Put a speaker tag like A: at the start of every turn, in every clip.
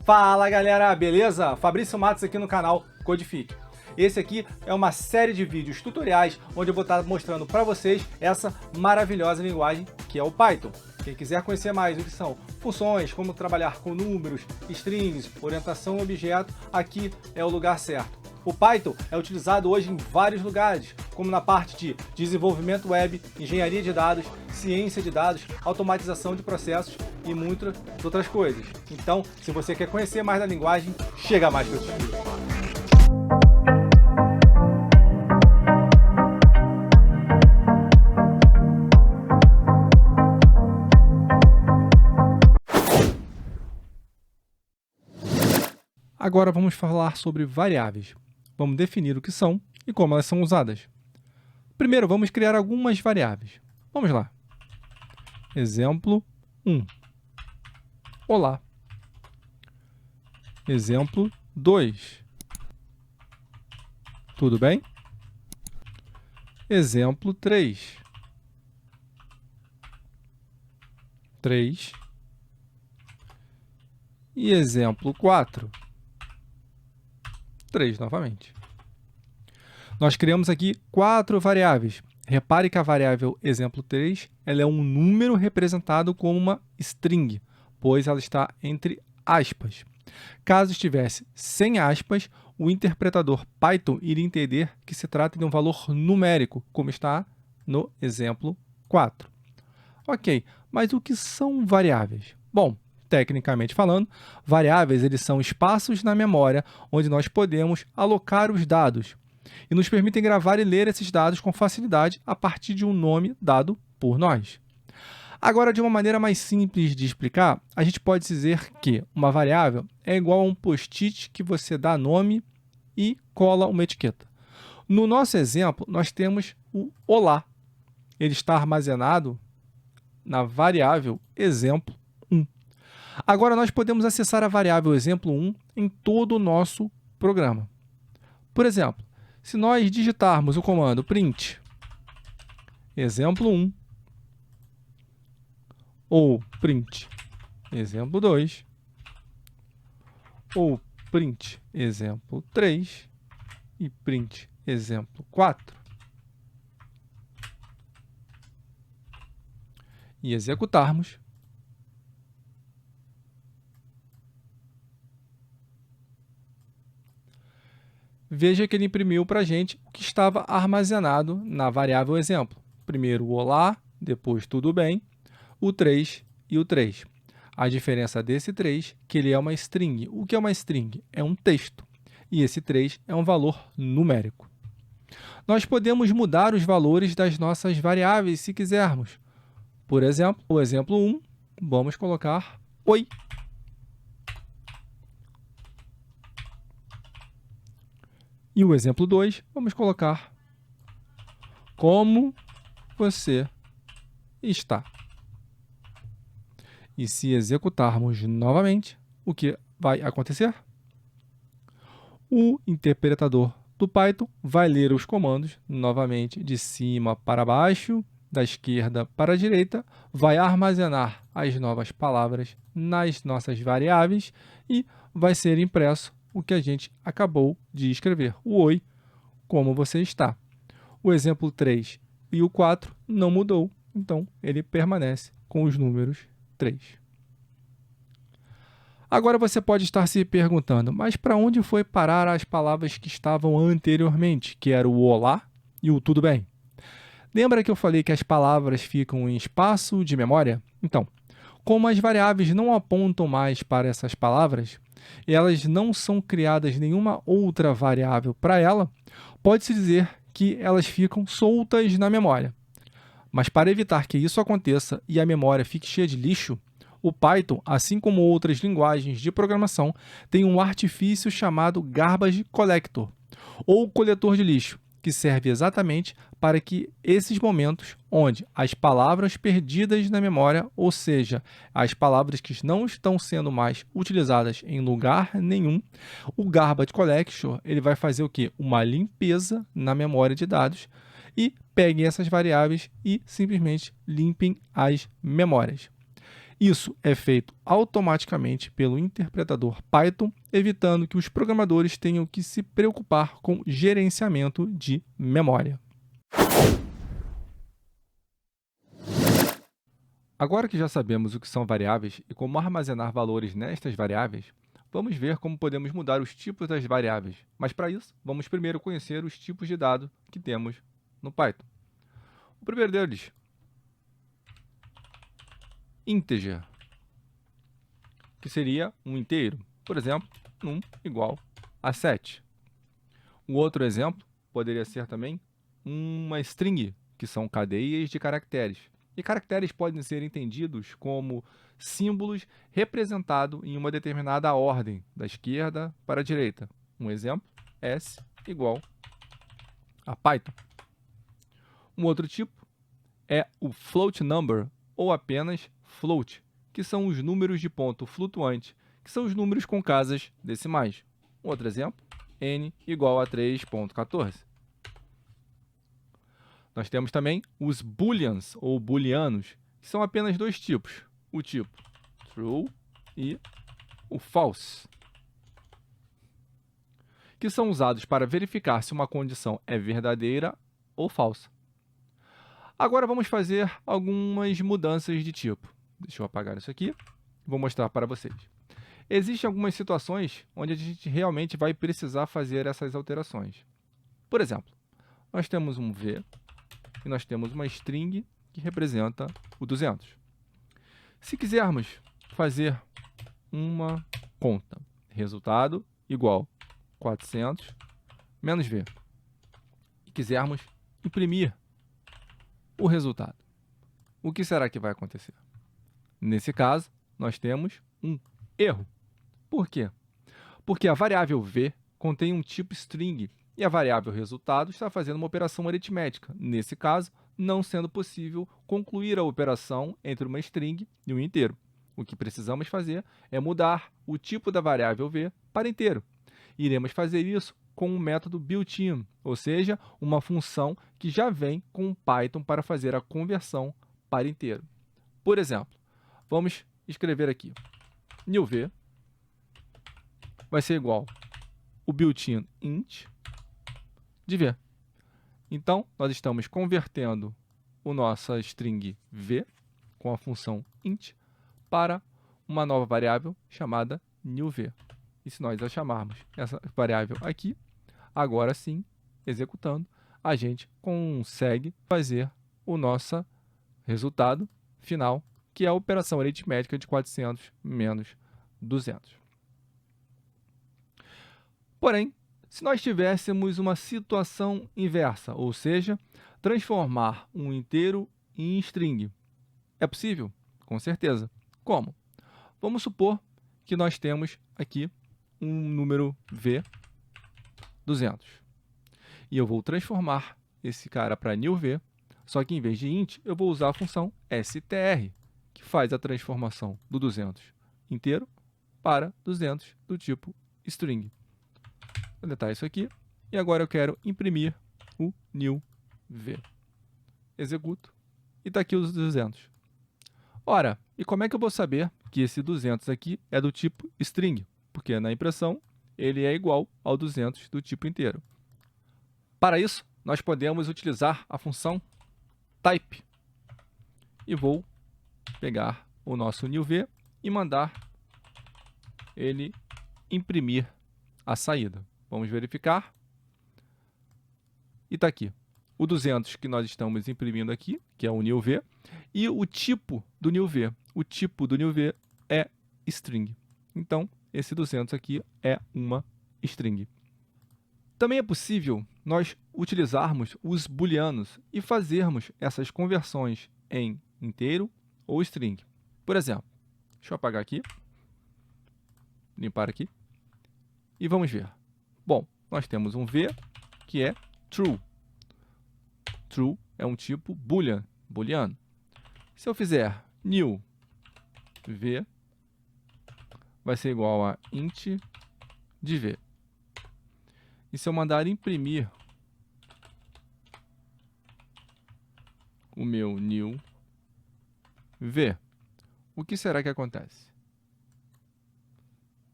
A: Fala galera, beleza? Fabrício Matos aqui no canal Codifique. Esse aqui é uma série de vídeos tutoriais onde eu vou estar mostrando para vocês essa maravilhosa linguagem que é o Python. Quem quiser conhecer mais o que são funções, como trabalhar com números, strings, orientação a objeto, aqui é o lugar certo. O Python é utilizado hoje em vários lugares, como na parte de desenvolvimento web, engenharia de dados, ciência de dados, automatização de processos e muitas outras coisas. Então, se você quer conhecer mais da linguagem, chega mais para esse vídeo. Agora vamos falar sobre variáveis. Vamos definir o que são e como elas são usadas. Primeiro, vamos criar algumas variáveis. Vamos lá. Exemplo 1. Olá. Exemplo 2. Tudo bem? Exemplo 3. 3. E exemplo 4. 3 novamente. Nós criamos aqui 4 variáveis. Repare que a variável exemplo 3 ela é um número representado como uma string, pois ela está entre aspas. Caso estivesse sem aspas, o interpretador Python iria entender que se trata de um valor numérico, como está no exemplo 4. Ok, mas o que são variáveis? Bom, tecnicamente falando, variáveis eles são espaços na memória onde nós podemos alocar os dados e nos permitem gravar e ler esses dados com facilidade a partir de um nome dado por nós. Agora, de uma maneira mais simples de explicar, a gente pode dizer que uma variável é igual a um post-it que você dá nome e cola uma etiqueta. No nosso exemplo, nós temos o olá. Ele está armazenado na variável exemplo 1. Agora, nós podemos acessar a variável exemplo 1 em todo o nosso programa. Por exemplo, se nós digitarmos o comando print exemplo 1 ou print exemplo 2 ou print exemplo 3 e print exemplo 4 e executarmos, veja que ele imprimiu para a gente o que estava armazenado na variável exemplo. Primeiro o olá, depois tudo bem, o 3 e o 3. A diferença desse 3 é que ele é uma string. O que é uma string? É um texto. E esse 3 é um valor numérico. Nós podemos mudar os valores das nossas variáveis se quisermos. Por exemplo, o exemplo 1, vamos colocar oi. E o exemplo 2, vamos colocar como você está. E se executarmos novamente, o que vai acontecer? O interpretador do Python vai ler os comandos novamente de cima para baixo, da esquerda para a direita, vai armazenar as novas palavras nas nossas variáveis e vai ser impresso o que a gente acabou de escrever, o oi, como você está. O exemplo 3 e o 4 não mudou, então ele permanece com os números 3. Agora você pode estar se perguntando, mas para onde foi parar as palavras que estavam anteriormente, que era o olá e o tudo bem? Lembra que eu falei que as palavras ficam em espaço de memória? Então, como as variáveis não apontam mais para essas palavras, e elas não são criadas nenhuma outra variável para ela, pode-se dizer que elas ficam soltas na memória. Mas para evitar que isso aconteça e a memória fique cheia de lixo, o Python, assim como outras linguagens de programação, tem um artifício chamado Garbage Collector, ou coletor de lixo, que serve exatamente para que esses momentos onde as palavras perdidas na memória, ou seja, as palavras que não estão sendo mais utilizadas em lugar nenhum, o Garbage Collector ele vai fazer o quê? Uma limpeza na memória de dados e peguem essas variáveis e simplesmente limpem as memórias. Isso é feito automaticamente pelo interpretador Python, evitando que os programadores tenham que se preocupar com gerenciamento de memória. Agora que já sabemos o que são variáveis e como armazenar valores nestas variáveis, vamos ver como podemos mudar os tipos das variáveis. Mas para isso, vamos primeiro conhecer os tipos de dado que temos no Python. O primeiro deles, integer, que seria um inteiro. Por exemplo, num igual a 7. O outro exemplo poderia ser também uma string, que são cadeias de caracteres. E caracteres podem ser entendidos como símbolos representados em uma determinada ordem, da esquerda para a direita. Um exemplo, S igual a Python. Um outro tipo é o float number, ou apenas float, que são os números de ponto flutuante, que são os números com casas decimais. Um outro exemplo, n igual a 3.14. Nós temos também os booleans, ou booleanos, que são apenas dois tipos, o tipo true e o false, que são usados para verificar se uma condição é verdadeira ou falsa. Agora vamos fazer algumas mudanças de tipo. Deixa eu apagar isso aqui, vou mostrar para vocês. Existem algumas situações onde a gente realmente vai precisar fazer essas alterações. Por exemplo, nós temos um V e nós temos uma string que representa o 200. Se quisermos fazer uma conta, resultado igual 400 menos V, e quisermos imprimir o resultado, o que será que vai acontecer? Nesse caso, nós temos um erro. Por quê? Porque a variável V contém um tipo string e a variável resultado está fazendo uma operação aritmética. Nesse caso, não sendo possível concluir a operação entre uma string e um inteiro. O que precisamos fazer é mudar o tipo da variável V para inteiro. Iremos fazer isso com um método built-in, ou seja, uma função que já vem com o Python para fazer a conversão para inteiro. Por exemplo, vamos escrever aqui, newV vai ser igual o built-in int de V. Então, nós estamos convertendo a nossa string V com a função int para uma nova variável chamada newV. E se nós a chamarmos essa variável aqui, agora sim, executando, a gente consegue fazer o nosso resultado final, que é a operação aritmética de 400 menos 200. Porém, se nós tivéssemos uma situação inversa, ou seja, transformar um inteiro em string, é possível? Com certeza. Como? Vamos supor que nós temos aqui um número V, 200. E eu vou transformar esse cara para newV, só que em vez de int, eu vou usar a função str, que faz a transformação do 200 inteiro para 200 do tipo string. Vou deletar isso aqui. E agora eu quero imprimir o newV. Executo. E está aqui os 200. Ora, e como é que eu vou saber que esse 200 aqui é do tipo string? Porque na impressão ele é igual ao 200 do tipo inteiro. Para isso, nós podemos utilizar a função type. E vou pegar o nosso newV e mandar ele imprimir a saída. Vamos verificar. E está aqui. O 200 que nós estamos imprimindo aqui, que é o newV, e o tipo do newV. O tipo do newV é string. Então, esse 200 aqui é uma string. Também é possível nós utilizarmos os booleanos e fazermos essas conversões em inteiro ou string. Por exemplo, deixa eu apagar aqui, limpar aqui, e vamos ver. Bom, nós temos um V que é true. True é um tipo booleano. Se eu fizer new V, vai ser igual a int de V. E se eu mandar imprimir o meu new V, o que será que acontece?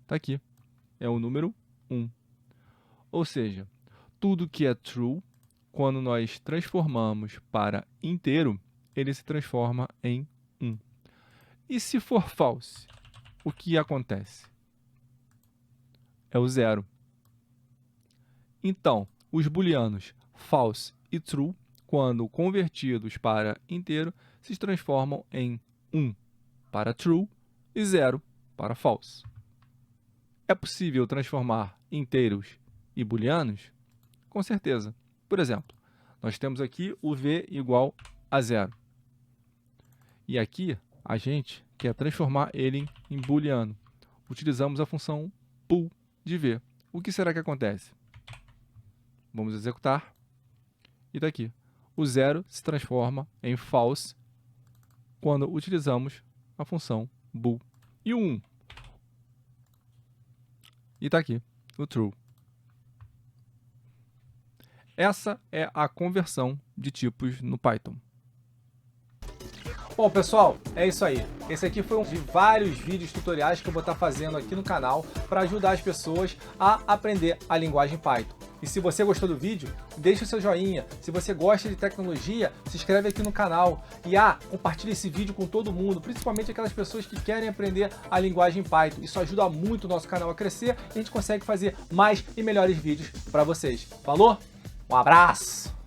A: Está aqui. É o número 1. Ou seja, tudo que é true, quando nós transformamos para inteiro, ele se transforma em 1. E se for false, o que acontece? É o 0. Então, os booleanos false e true, quando convertidos para inteiro, se transformam em 1 para true e 0 para false. É possível transformar inteiros e booleanos? Com certeza. Por exemplo, nós temos aqui o v igual a 0. E aqui a gente quer transformar ele em booleano. Utilizamos a função bool de v. O que será que acontece? Vamos executar. E daqui. O 0 se transforma em false quando utilizamos a função bool. E o 1? E está aqui, o true. Essa é a conversão de tipos no Python. Bom, pessoal, é isso aí. Esse aqui foi um de vários vídeos tutoriais que eu vou estar fazendo aqui no canal para ajudar as pessoas a aprender a linguagem Python. E se você gostou do vídeo, deixa o seu joinha. Se você gosta de tecnologia, se inscreve aqui no canal. E compartilha esse vídeo com todo mundo, principalmente aquelas pessoas que querem aprender a linguagem Python. Isso ajuda muito o nosso canal a crescer e a gente consegue fazer mais e melhores vídeos para vocês. Falou? Um abraço!